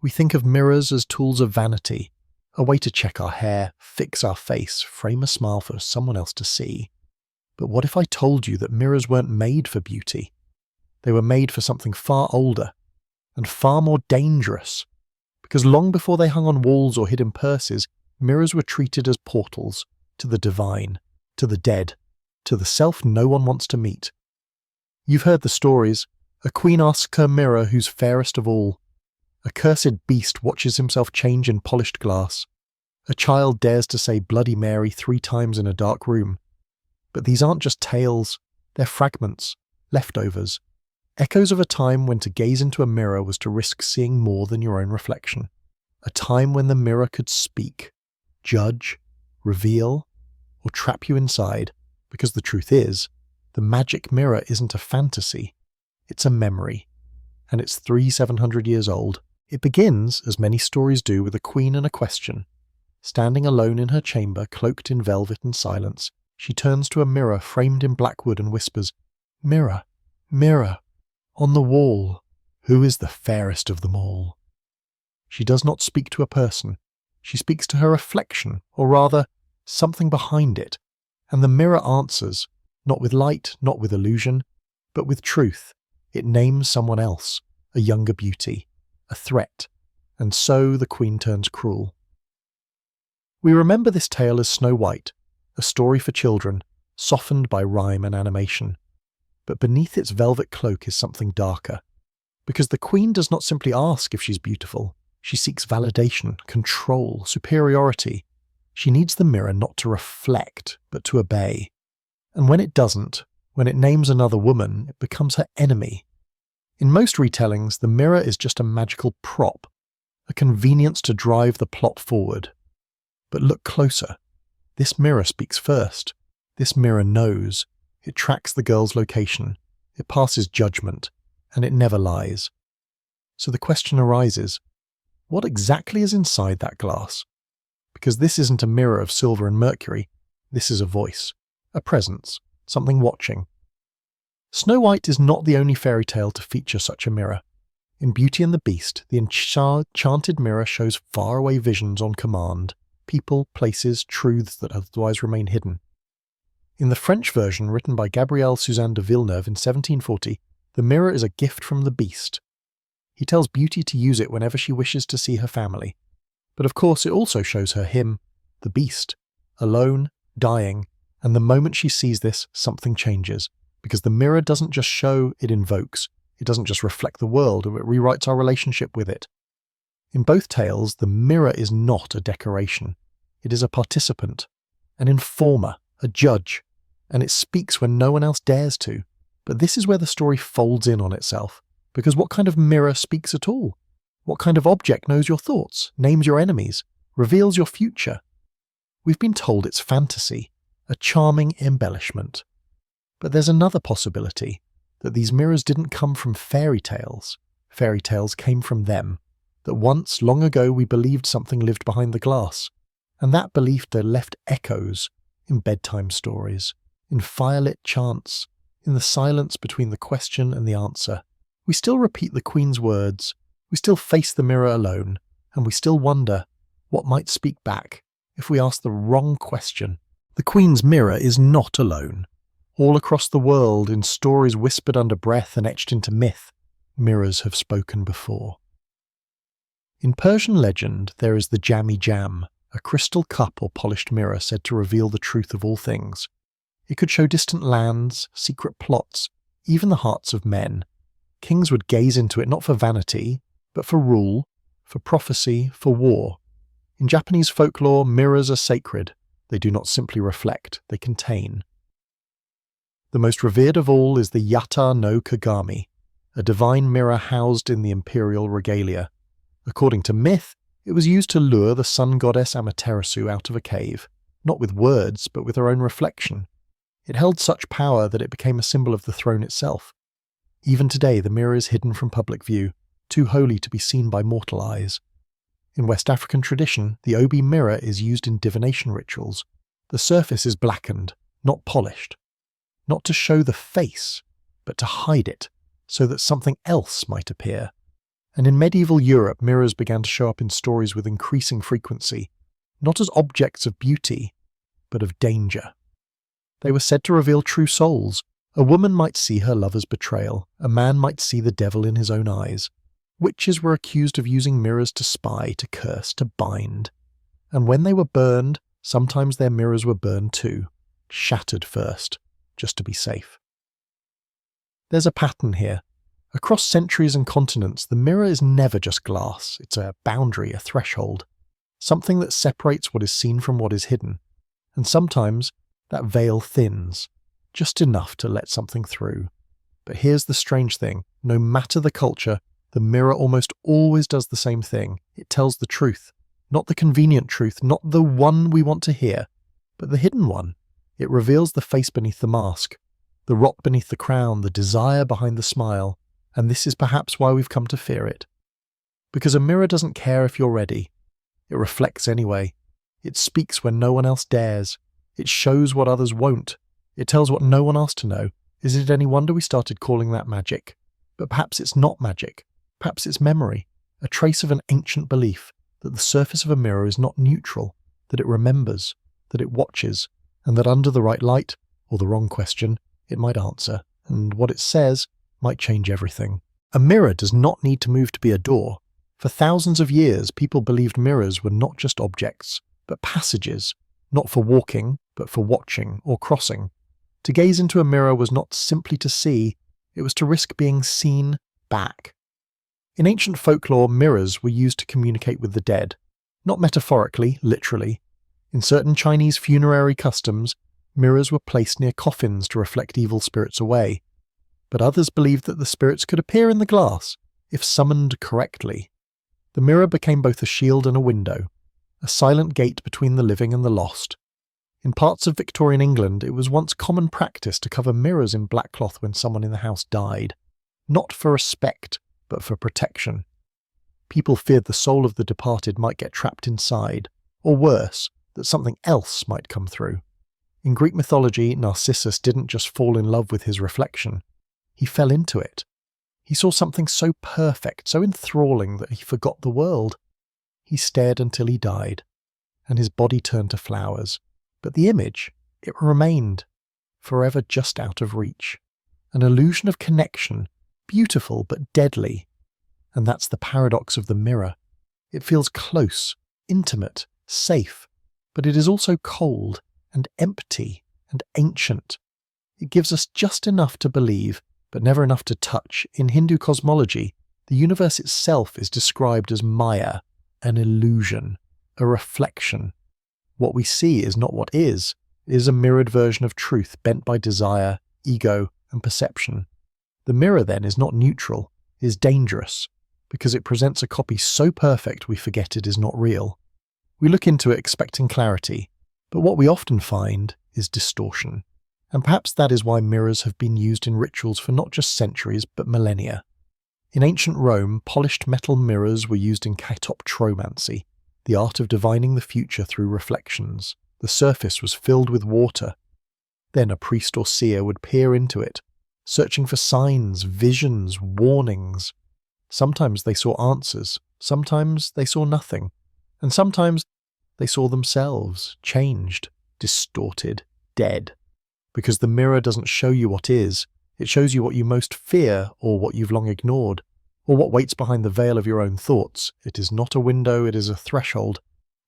We think of mirrors as tools of vanity, a way to check our hair, fix our face, frame a smile for someone else to see. But what if I told you that mirrors weren't made for beauty? They were made for something far older and far more dangerous, because long before they hung on walls or hid in purses, mirrors were treated as portals to the divine, to the dead, to the self no one wants to meet. You've heard the stories. A queen asks her mirror who's fairest of all. A cursed beast watches himself change in polished glass. A child dares to say Bloody Mary 3 times in a dark room. But these aren't just tales, they're fragments, leftovers, echoes of a time when to gaze into a mirror was to risk seeing more than your own reflection. A time when the mirror could speak, judge, reveal, or trap you inside, because the truth is, the magic mirror isn't a fantasy, it's a memory, and it's 700 years old. It begins, as many stories do, with a queen and a question. Standing alone in her chamber, cloaked in velvet and silence, she turns to a mirror framed in black wood and whispers, "Mirror, mirror, on the wall, who is the fairest of them all?" She does not speak to a person. She speaks to her reflection, or rather, something behind it, and the mirror answers, not with light, not with illusion, but with truth. It names someone else, a younger beauty, a threat, and so the queen turns cruel. We remember this tale as Snow White, a story for children, softened by rhyme and animation. But beneath its velvet cloak is something darker, because the queen does not simply ask if she's beautiful. She seeks validation, control, superiority. She needs the mirror not to reflect, but to obey. And when it doesn't, when it names another woman, it becomes her enemy. In most retellings, the mirror is just a magical prop, a convenience to drive the plot forward. But look closer. This mirror speaks first. This mirror knows. It tracks the girl's location. It passes judgment, and it never lies. So the question arises, what exactly is inside that glass? Because this isn't a mirror of silver and mercury. This is a voice, a presence, something watching. Snow White is not the only fairy tale to feature such a mirror. In Beauty and the Beast, the enchanted mirror shows faraway visions on command, people, places, truths that otherwise remain hidden. In the French version, written by Gabriel Suzanne de Villeneuve in 1740, the mirror is a gift from the Beast. He tells Beauty to use it whenever she wishes to see her family. But of course it also shows her him, the Beast, alone, dying, and the moment she sees this, something changes, because the mirror doesn't just show, it invokes. It doesn't just reflect the world, or it rewrites our relationship with it. In both tales, the mirror is not a decoration. It is a participant, an informer, a judge, and it speaks when no one else dares to. But this is where the story folds in on itself, because what kind of mirror speaks at all? What kind of object knows your thoughts, names your enemies, reveals your future? We've been told it's fantasy, a charming embellishment. But there's another possibility, that these mirrors didn't come from fairy tales. Fairy tales came from them, that once, long ago, we believed something lived behind the glass, and that belief left echoes in bedtime stories, in firelit chants, in the silence between the question and the answer. We still repeat the Queen's words, we still face the mirror alone, and we still wonder what might speak back if we ask the wrong question. The Queen's mirror is not alone. All across the world, in stories whispered under breath and etched into myth, mirrors have spoken before. In Persian legend, there is the Jammy Jam, a crystal cup or polished mirror said to reveal the truth of all things. It could show distant lands, secret plots, even the hearts of men. Kings would gaze into it not for vanity, but for rule, for prophecy, for war. In Japanese folklore, mirrors are sacred. They do not simply reflect, they contain. The most revered of all is the Yata no Kagami, a divine mirror housed in the imperial regalia. According to myth, it was used to lure the sun goddess Amaterasu out of a cave, not with words, but with her own reflection. It held such power that it became a symbol of the throne itself. Even today, the mirror is hidden from public view, too holy to be seen by mortal eyes. In West African tradition, the Obi mirror is used in divination rituals. The surface is blackened, not polished. Not to show the face, but to hide it, so that something else might appear. And in medieval Europe, mirrors began to show up in stories with increasing frequency, not as objects of beauty, but of danger. They were said to reveal true souls. A woman might see her lover's betrayal, a man might see the devil in his own eyes. Witches were accused of using mirrors to spy, to curse, to bind. And when they were burned, sometimes their mirrors were burned too, shattered first, just to be safe. There's a pattern here. Across centuries and continents, the mirror is never just glass. It's a boundary, a threshold, something that separates what is seen from what is hidden. And sometimes that veil thins, just enough to let something through. But here's the strange thing. No matter the culture, the mirror almost always does the same thing. It tells the truth. Not the convenient truth, not the one we want to hear, but the hidden one. It reveals the face beneath the mask, the rot beneath the crown, the desire behind the smile. And this is perhaps why we've come to fear it. Because a mirror doesn't care if you're ready. It reflects anyway. It speaks when no one else dares. It shows what others won't. It tells what no one asked to know. Is it any wonder we started calling that magic? But perhaps it's not magic. Perhaps it's memory, a trace of an ancient belief that the surface of a mirror is not neutral, that it remembers, that it watches, and that under the right light, or the wrong question, it might answer, and what it says might change everything. A mirror does not need to move to be a door. For thousands of years, people believed mirrors were not just objects, but passages, not for walking, but for watching or crossing. To gaze into a mirror was not simply to see, it was to risk being seen back. In ancient folklore, mirrors were used to communicate with the dead, not metaphorically, literally. In certain Chinese funerary customs, mirrors were placed near coffins to reflect evil spirits away. But others believed that the spirits could appear in the glass, if summoned correctly. The mirror became both a shield and a window, a silent gate between the living and the lost. In parts of Victorian England, it was once common practice to cover mirrors in black cloth when someone in the house died, not for respect, but for protection. People feared the soul of the departed might get trapped inside, or worse, that something else might come through. In Greek mythology, Narcissus didn't just fall in love with his reflection. He fell into it. He saw something so perfect, so enthralling that he forgot the world. He stared until he died, and his body turned to flowers. But the image, it remained, forever just out of reach. An illusion of connection, beautiful but deadly. And that's the paradox of the mirror. It feels close, intimate, safe, but it is also cold and empty and ancient. It gives us just enough to believe, but never enough to touch. In Hindu cosmology, the universe itself is described as Maya, an illusion, a reflection. What we see is not what is. It is a mirrored version of truth bent by desire, ego, and perception. The mirror, then, is not neutral, it is dangerous, because it presents a copy so perfect we forget it is not real. We look into it expecting clarity, but what we often find is distortion. And perhaps that is why mirrors have been used in rituals for not just centuries, but millennia. In ancient Rome, polished metal mirrors were used in catoptromancy, the art of divining the future through reflections. The surface was filled with water. Then a priest or seer would peer into it, searching for signs, visions, warnings. Sometimes they saw answers, sometimes they saw nothing, and sometimes they saw themselves, changed, distorted, dead. Because the mirror doesn't show you what is, it shows you what you most fear or what you've long ignored, or what waits behind the veil of your own thoughts. It is not a window, it is a threshold.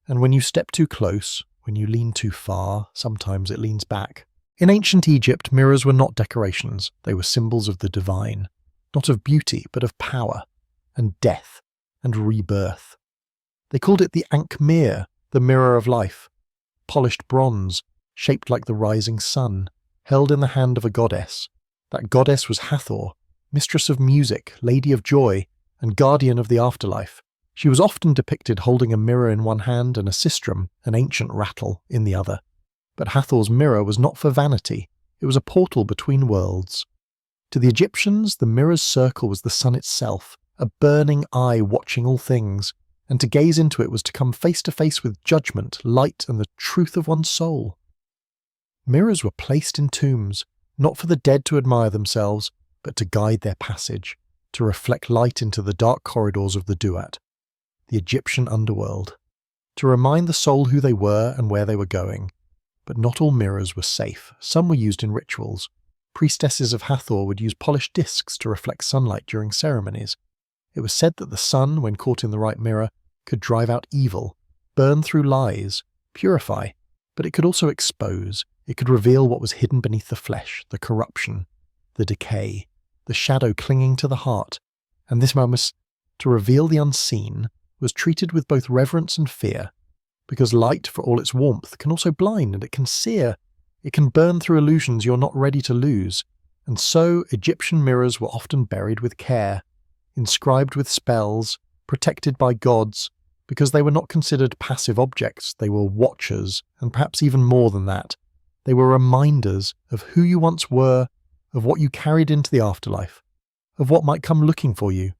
And when you step too close, when you lean too far, sometimes it leans back. In ancient Egypt, mirrors were not decorations, they were symbols of the divine, not of beauty, but of power, and death, and rebirth. They called it the Ankh-Mir, the mirror of life, polished bronze, shaped like the rising sun, held in the hand of a goddess. That goddess was Hathor, mistress of music, lady of joy, and guardian of the afterlife. She was often depicted holding a mirror in one hand and a sistrum, an ancient rattle, in the other. But Hathor's mirror was not for vanity, it was a portal between worlds. To the Egyptians, the mirror's circle was the sun itself, a burning eye watching all things, and to gaze into it was to come face to face with judgment, light, and the truth of one's soul. Mirrors were placed in tombs, not for the dead to admire themselves, but to guide their passage, to reflect light into the dark corridors of the Duat, the Egyptian underworld, to remind the soul who they were and where they were going. But not all mirrors were safe. Some were used in rituals. Priestesses of Hathor would use polished discs to reflect sunlight during ceremonies. It was said that the sun, when caught in the right mirror, could drive out evil, burn through lies, purify, but it could also expose. It could reveal what was hidden beneath the flesh, the corruption, the decay, the shadow clinging to the heart. And this moment, to reveal the unseen, was treated with both reverence and fear, because light, for all its warmth, can also blind and it can sear. It can burn through illusions you're not ready to lose. And so Egyptian mirrors were often buried with care, inscribed with spells, protected by gods, because they were not considered passive objects. They were watchers, and perhaps even more than that. They were reminders of who you once were, of what you carried into the afterlife, of what might come looking for you.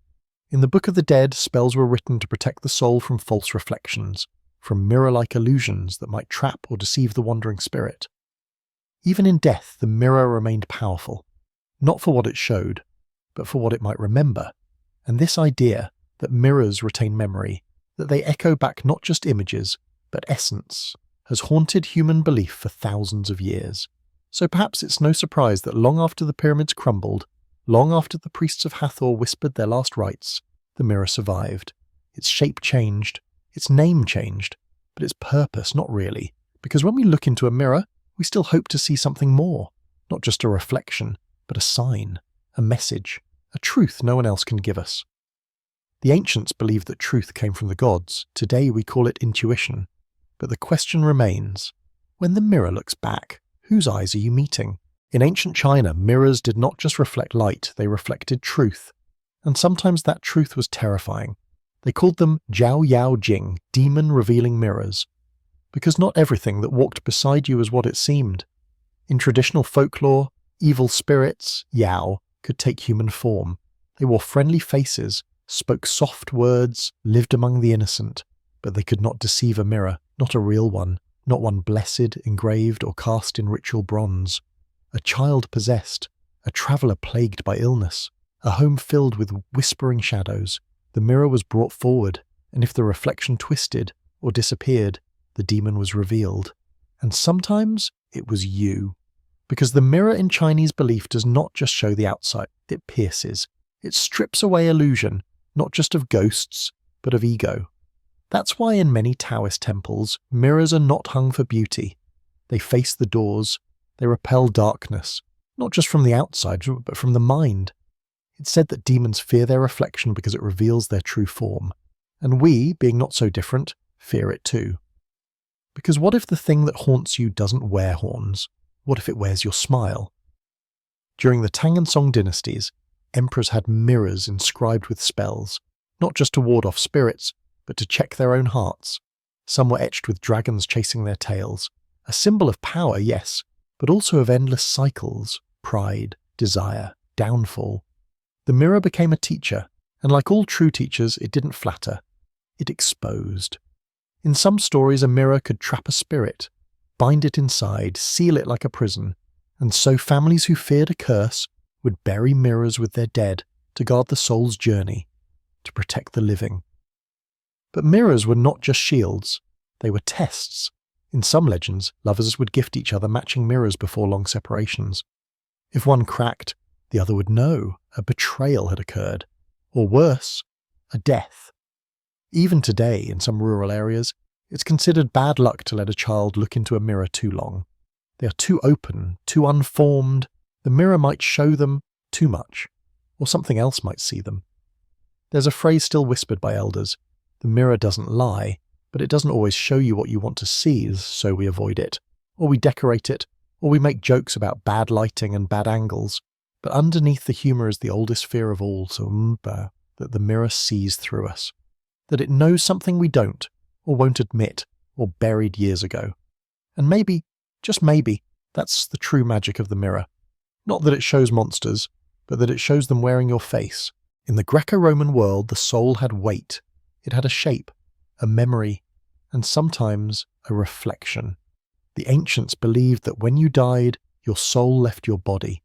In the Book of the Dead, spells were written to protect the soul from false reflections, from mirror-like illusions that might trap or deceive the wandering spirit. Even in death, the mirror remained powerful, not for what it showed, but for what it might remember. And this idea that mirrors retain memory, that they echo back not just images, but essence, has haunted human belief for thousands of years. So perhaps it's no surprise that long after the pyramids crumbled, long after the priests of Hathor whispered their last rites, the mirror survived. Its shape changed, its name changed, but its purpose not really, because when we look into a mirror, we still hope to see something more, not just a reflection, but a sign, a message, a truth no one else can give us. The ancients believed that truth came from the gods. Today we call it intuition. But the question remains, when the mirror looks back, whose eyes are you meeting? In ancient China, mirrors did not just reflect light, they reflected truth. And sometimes that truth was terrifying. They called them Jiao Yao Jing, demon-revealing mirrors, because not everything that walked beside you was what it seemed. In traditional folklore, evil spirits, Yao, could take human form. They wore friendly faces, spoke soft words, lived among the innocent, but they could not deceive a mirror, not a real one, not one blessed, engraved, or cast in ritual bronze. A child possessed, a traveller plagued by illness, a home filled with whispering shadows. The mirror was brought forward, and if the reflection twisted or disappeared, the demon was revealed. And sometimes it was you. Because the mirror in Chinese belief does not just show the outside, it pierces. It strips away illusion, not just of ghosts, but of ego. That's why in many Taoist temples, mirrors are not hung for beauty. They face the doors, they repel darkness, not just from the outside, but from the mind. It's said that demons fear their reflection because it reveals their true form. And we, being not so different, fear it too. Because what if the thing that haunts you doesn't wear horns? What if it wears your smile? During the Tang and Song dynasties, emperors had mirrors inscribed with spells, not just to ward off spirits, but to check their own hearts. Some were etched with dragons chasing their tails, a symbol of power, yes, but also of endless cycles, pride, desire, downfall. The mirror became a teacher, and like all true teachers, it didn't flatter. It exposed. In some stories, a mirror could trap a spirit, bind it inside, seal it like a prison, and so families who feared a curse would bury mirrors with their dead to guard the soul's journey, to protect the living. But mirrors were not just shields, they were tests. In some legends, lovers would gift each other matching mirrors before long separations. If one cracked, the other would know a betrayal had occurred, or worse, a death. Even today, in some rural areas, it's considered bad luck to let a child look into a mirror too long. They are too open, too unformed. The mirror might show them too much, or something else might see them. There's a phrase still whispered by elders, the mirror doesn't lie, but it doesn't always show you what you want to see, so we avoid it, or we decorate it, or we make jokes about bad lighting and bad angles. But underneath the humour is the oldest fear of all, that the mirror sees through us, that it knows something we don't, or won't admit, or buried years ago. And maybe, just maybe, that's the true magic of the mirror. Not that it shows monsters, but that it shows them wearing your face. In the Greco-Roman world, the soul had weight. It had a shape, a memory, and sometimes a reflection. The ancients believed that when you died, your soul left your body.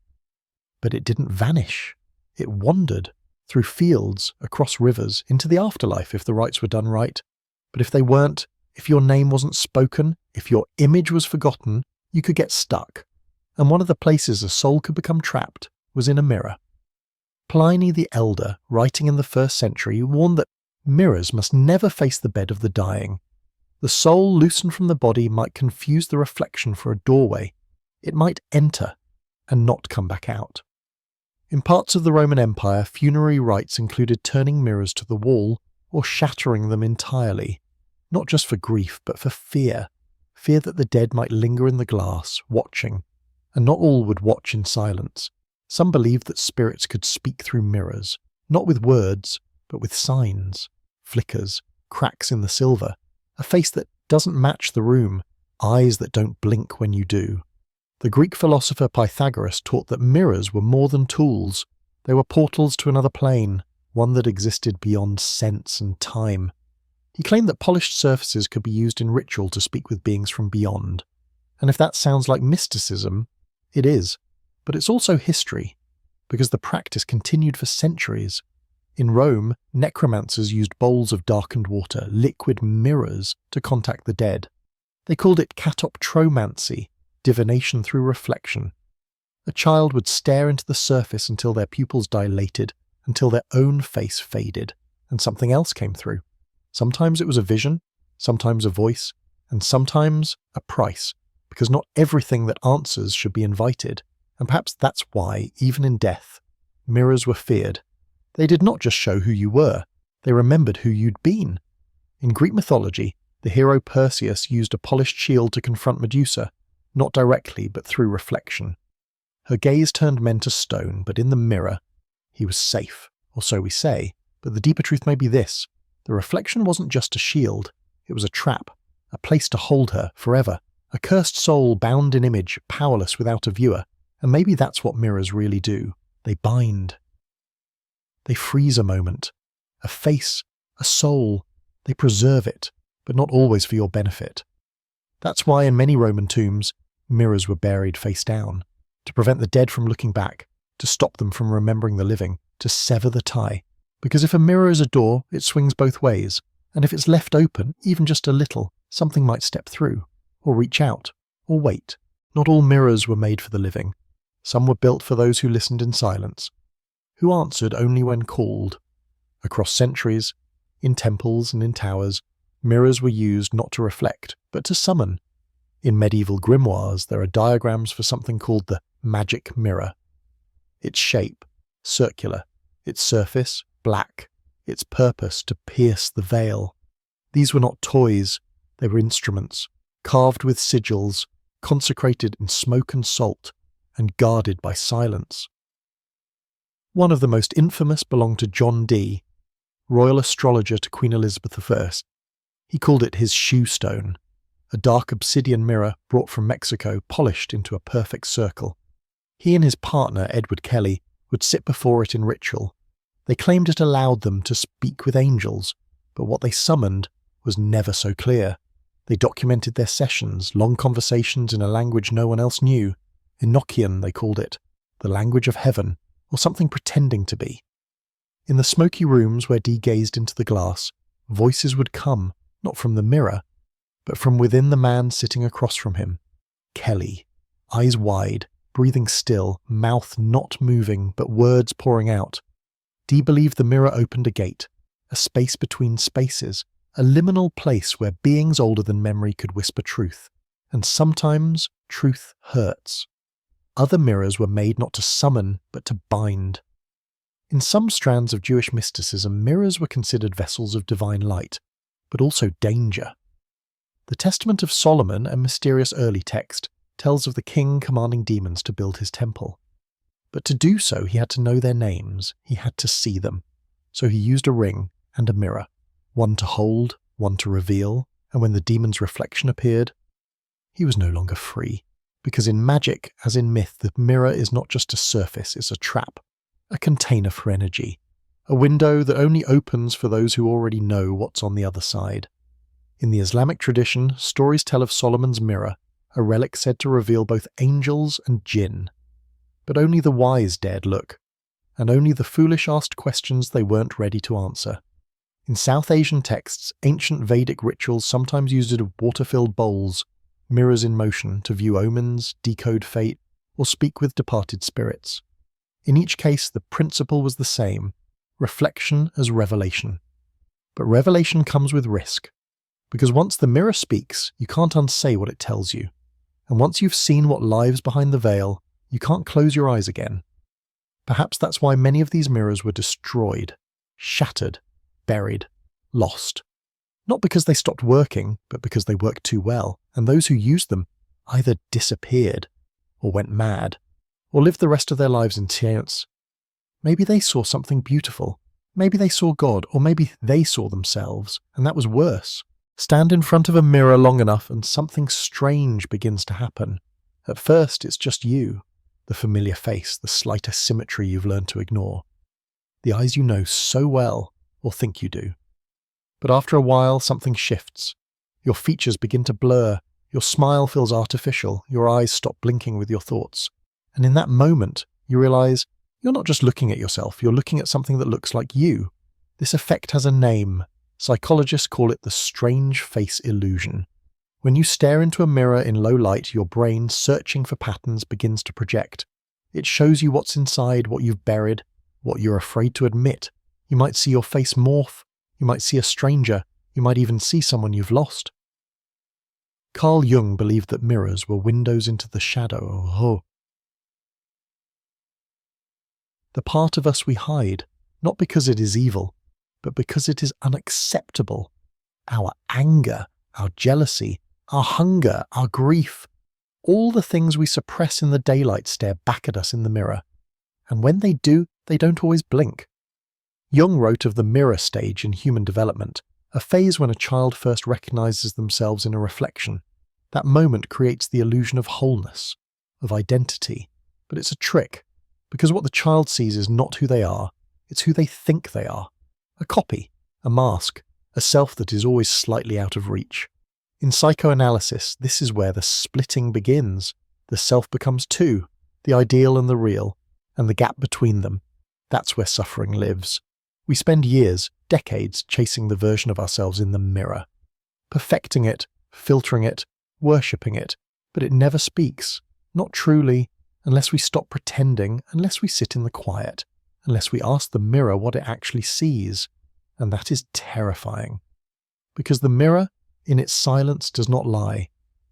But it didn't vanish. It wandered through fields, across rivers, into the afterlife if the rites were done right. But if they weren't, if your name wasn't spoken, if your image was forgotten, you could get stuck. And one of the places a soul could become trapped was in a mirror. Pliny the Elder, writing in the 1st century, warned that mirrors must never face the bed of the dying. The soul loosened from the body might confuse the reflection for a doorway. It might enter and not come back out. In parts of the Roman Empire, funerary rites included turning mirrors to the wall or shattering them entirely, not just for grief but for fear that the dead might linger in the glass, watching, and not all would watch in silence. Some believed that spirits could speak through mirrors, not with words, but with signs, flickers, cracks in the silver, a face that doesn't match the room, eyes that don't blink when you do. The Greek philosopher Pythagoras taught that mirrors were more than tools. They were portals to another plane, one that existed beyond sense and time. He claimed that polished surfaces could be used in ritual to speak with beings from beyond. And if that sounds like mysticism, it is. But it's also history, because the practice continued for centuries. In Rome, necromancers used bowls of darkened water, liquid mirrors, to contact the dead. They called it catoptromancy, divination through reflection. A child would stare into the surface until their pupils dilated, until their own face faded, and something else came through. Sometimes it was a vision, sometimes a voice, and sometimes a price, because not everything that answers should be invited. And perhaps that's why, even in death, mirrors were feared. They did not just show who you were, they remembered who you'd been. In Greek mythology, the hero Perseus used a polished shield to confront Medusa, not directly but through reflection. Her gaze turned men to stone, but in the mirror, he was safe, or so we say, but the deeper truth may be this. The reflection wasn't just a shield, it was a trap, a place to hold her forever, a cursed soul bound in image, powerless without a viewer. And maybe that's what mirrors really do. They bind. They freeze a moment, a face, a soul. They preserve it, but not always for your benefit. That's why in many Roman tombs, mirrors were buried face down, to prevent the dead from looking back, to stop them from remembering the living, to sever the tie. Because if a mirror is a door, it swings both ways, and if it's left open, even just a little, something might step through, or reach out, or wait. Not all mirrors were made for the living. Some were built for those who listened in silence, who answered only when called. Across centuries, in temples and in towers, mirrors were used not to reflect, but to summon. In medieval grimoires, there are diagrams for something called the magic mirror. Its shape, circular, its surface, black, its purpose to pierce the veil. These were not toys, they were instruments, carved with sigils, consecrated in smoke and salt, and guarded by silence. One of the most infamous belonged to John Dee, royal astrologer to Queen Elizabeth I. He called it his shoe stone, a dark obsidian mirror brought from Mexico, polished into a perfect circle. He and his partner, Edward Kelly, would sit before it in ritual. They claimed it allowed them to speak with angels, but what they summoned was never so clear. They documented their sessions, long conversations in a language no one else knew. Enochian, they called it, the language of heaven, or something pretending to be. In the smoky rooms where Dee gazed into the glass, voices would come, not from the mirror, but from within the man sitting across from him. Kelly, eyes wide, breathing still, mouth not moving, but words pouring out. Dee believed the mirror opened a gate, a space between spaces, a liminal place where beings older than memory could whisper truth. And sometimes truth hurts. Other mirrors were made not to summon, but to bind. In some strands of Jewish mysticism, mirrors were considered vessels of divine light, but also danger. The Testament of Solomon, a mysterious early text, tells of the king commanding demons to build his temple. But to do so, he had to know their names, he had to see them. So he used a ring and a mirror, one to hold, one to reveal, and when the demon's reflection appeared, he was no longer free. Because in magic, as in myth, the mirror is not just a surface, it's a trap, a container for energy, a window that only opens for those who already know what's on the other side. In the Islamic tradition, stories tell of Solomon's mirror, a relic said to reveal both angels and jinn. But only the wise dared look. and only the foolish asked questions they weren't ready to answer. In South Asian texts, ancient Vedic rituals sometimes used water-filled bowls, mirrors in motion, to view omens, decode fate, or speak with departed spirits. In each case, the principle was the same: reflection as revelation. But revelation comes with risk, because once the mirror speaks, you can't unsay what it tells you. And once you've seen what lies behind the veil, you can't close your eyes again. Perhaps that's why many of these mirrors were destroyed, shattered, buried, lost. Not because they stopped working, but because they worked too well, and those who used them either disappeared, or went mad, or lived the rest of their lives in trance. Maybe they saw something beautiful. Maybe they saw God, or maybe they saw themselves, and that was worse. Stand in front of a mirror long enough and something strange begins to happen. At first, it's just you, the familiar face, the slight asymmetry you've learned to ignore. The eyes you know so well, or think you do. But after a while, something shifts. Your features begin to blur, your smile feels artificial, your eyes stop blinking with your thoughts. And in that moment, you realize you're not just looking at yourself, you're looking at something that looks like you. This effect has a name. Psychologists call it the strange face illusion. When you stare into a mirror in low light, your brain, searching for patterns, begins to project. It shows you what's inside, what you've buried, what you're afraid to admit. You might see your face morph. You might see a stranger. You might even see someone you've lost. Carl Jung believed that mirrors were windows into the shadow. The part of us we hide, not because it is evil, but because it is unacceptable. Our anger, our jealousy, our hunger, our grief, all the things we suppress in the daylight stare back at us in the mirror. And when they do, they don't always blink. Jung wrote of the mirror stage in human development, a phase when a child first recognizes themselves in a reflection. That moment creates the illusion of wholeness, of identity. But it's a trick, because what the child sees is not who they are, it's who they think they are. A copy, a mask, a self that is always slightly out of reach. In psychoanalysis, this is where the splitting begins. The self becomes two, the ideal and the real, and the gap between them. That's where suffering lives. We spend years, decades, chasing the version of ourselves in the mirror, perfecting it, filtering it, worshipping it, but it never speaks, not truly, unless we stop pretending, unless we sit in the quiet, unless we ask the mirror what it actually sees. And that is terrifying. Because the mirror, in its silence, does not lie.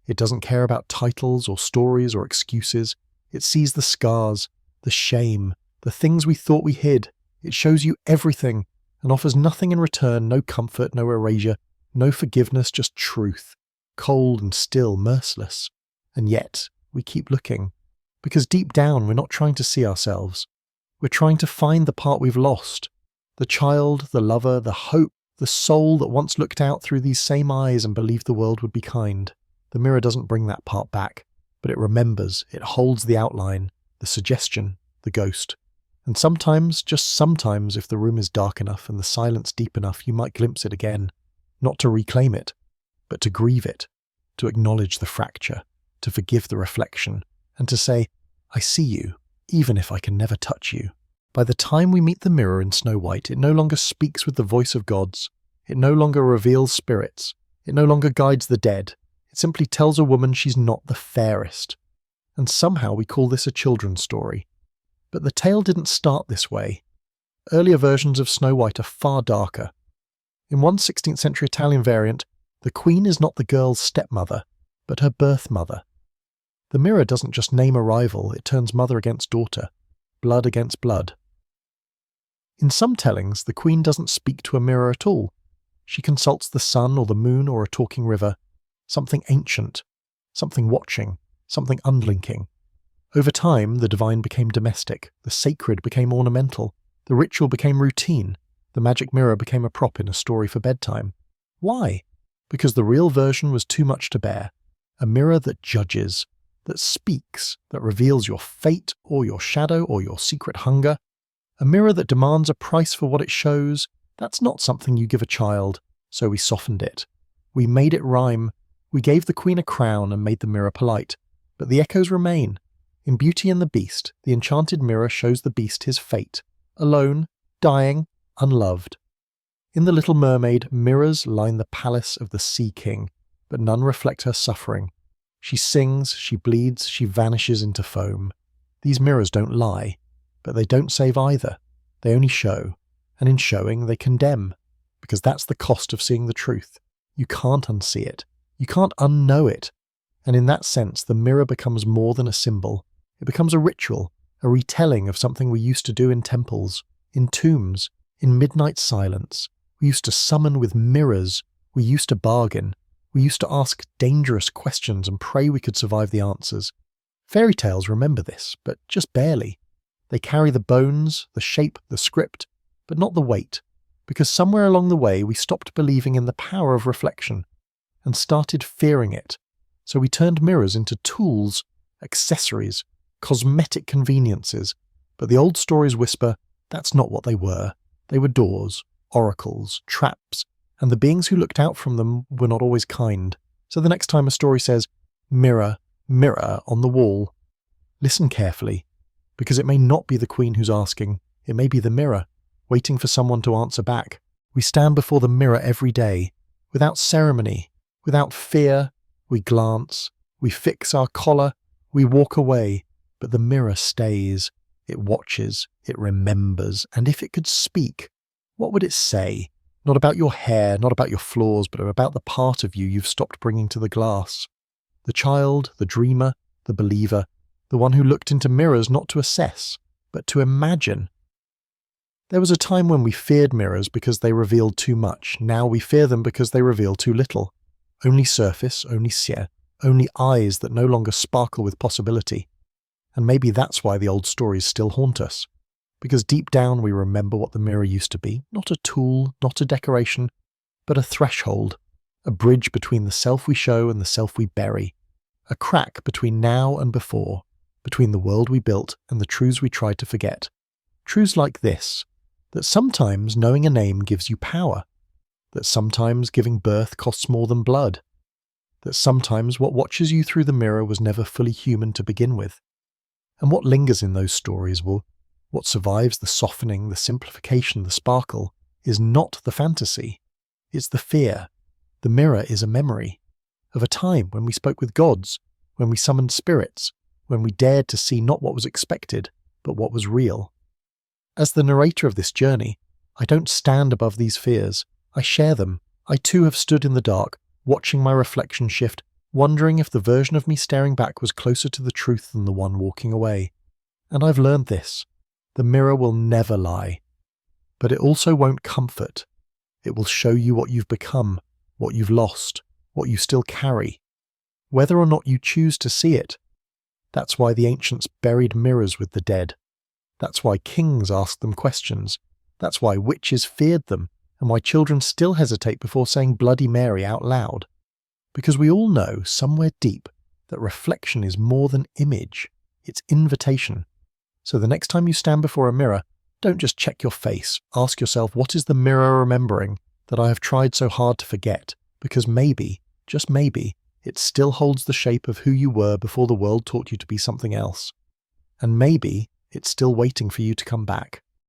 It doesn't care about titles or stories or excuses. It sees the scars, the shame, the things we thought we hid. It shows you everything and offers nothing in return, no comfort, no erasure, no forgiveness, just truth, cold and still, merciless. And yet, we keep looking. Because deep down, we're not trying to see ourselves. We're trying to find the part we've lost. The child, the lover, the hope, the soul that once looked out through these same eyes and believed the world would be kind. The mirror doesn't bring that part back, but it remembers, it holds the outline, the suggestion, the ghost. And sometimes, just sometimes, if the room is dark enough and the silence deep enough, you might glimpse it again. Not to reclaim it, but to grieve it, to acknowledge the fracture, to forgive the reflection, and to say, I see you, even if I can never touch you. By the time we meet the mirror in Snow White, it no longer speaks with the voice of gods. It no longer reveals spirits. It no longer guides the dead. It simply tells a woman she's not the fairest. And somehow we call this a children's story. But the tale didn't start this way. Earlier versions of Snow White are far darker. In one 16th century Italian variant, the queen is not the girl's stepmother, but her birth mother. The mirror doesn't just name a rival, it turns mother against daughter, blood against blood. In some tellings, the queen doesn't speak to a mirror at all. She consults the sun or the moon or a talking river, something ancient, something watching, something unlinking. Over time, the divine became domestic, the sacred became ornamental, the ritual became routine, the magic mirror became a prop in a story for bedtime. Why? Because the real version was too much to bear. A mirror that judges, that speaks, that reveals your fate or your shadow or your secret hunger. A mirror that demands a price for what it shows, that's not something you give a child, so we softened it. We made it rhyme. We gave the queen a crown and made the mirror polite. But the echoes remain. In Beauty and the Beast, the enchanted mirror shows the beast his fate, alone, dying, unloved. In The Little Mermaid, mirrors line the palace of the Sea King, but none reflect her suffering. She sings, she bleeds, she vanishes into foam. These mirrors don't lie, but they don't save either. They only show, and in showing they condemn, because that's the cost of seeing the truth. You can't unsee it. You can't unknow it. And in that sense, the mirror becomes more than a symbol. It becomes a ritual, a retelling of something we used to do in temples, in tombs, in midnight silence. We used to summon with mirrors. We used to bargain. We used to ask dangerous questions and pray we could survive the answers. Fairy tales remember this, but just barely. They carry the bones, the shape, the script, but not the weight, because somewhere along the way we stopped believing in the power of reflection and started fearing it. So we turned mirrors into tools, accessories, cosmetic conveniences. But the old stories whisper, that's not what they were. They were doors, oracles, traps, and the beings who looked out from them were not always kind. So the next time a story says, mirror, mirror on the wall, listen carefully, because it may not be the queen who's asking, it may be the mirror, waiting for someone to answer back. We stand before the mirror every day, without ceremony, without fear. We glance, we fix our collar, we walk away, but the mirror stays. It watches, it remembers, and if it could speak, what would it say? Not about your hair, not about your flaws, but about the part of you you've stopped bringing to the glass. The child, the dreamer, the believer, the one who looked into mirrors not to assess, but to imagine. There was a time when we feared mirrors because they revealed too much. Now we fear them because they reveal too little. Only surface, only ciel, only eyes that no longer sparkle with possibility. And maybe that's why the old stories still haunt us. Because deep down we remember what the mirror used to be, not a tool, not a decoration, but a threshold, a bridge between the self we show and the self we bury, a crack between now and before, between the world we built and the truths we tried to forget. Truths like this, that sometimes knowing a name gives you power, that sometimes giving birth costs more than blood, that sometimes what watches you through the mirror was never fully human to begin with. And what lingers in those stories what survives the softening, the simplification, the sparkle, is not the fantasy. It's the fear. The mirror is a memory of a time when we spoke with gods, when we summoned spirits, when we dared to see not what was expected, but what was real. As the narrator of this journey, I don't stand above these fears. I share them. I too have stood in the dark, watching my reflection shift, wondering if the version of me staring back was closer to the truth than the one walking away. And I've learned this. The mirror will never lie. But it also won't comfort. It will show you what you've become, what you've lost, what you still carry, whether or not you choose to see it. That's why the ancients buried mirrors with the dead. That's why kings asked them questions. That's why witches feared them, and why children still hesitate before saying Bloody Mary out loud. Because we all know, somewhere deep, that reflection is more than image. It's invitation. So the next time you stand before a mirror, don't just check your face. Ask yourself, what is the mirror remembering that I have tried so hard to forget? Because maybe, just maybe, it still holds the shape of who you were before the world taught you to be something else. And maybe it's still waiting for you to come back.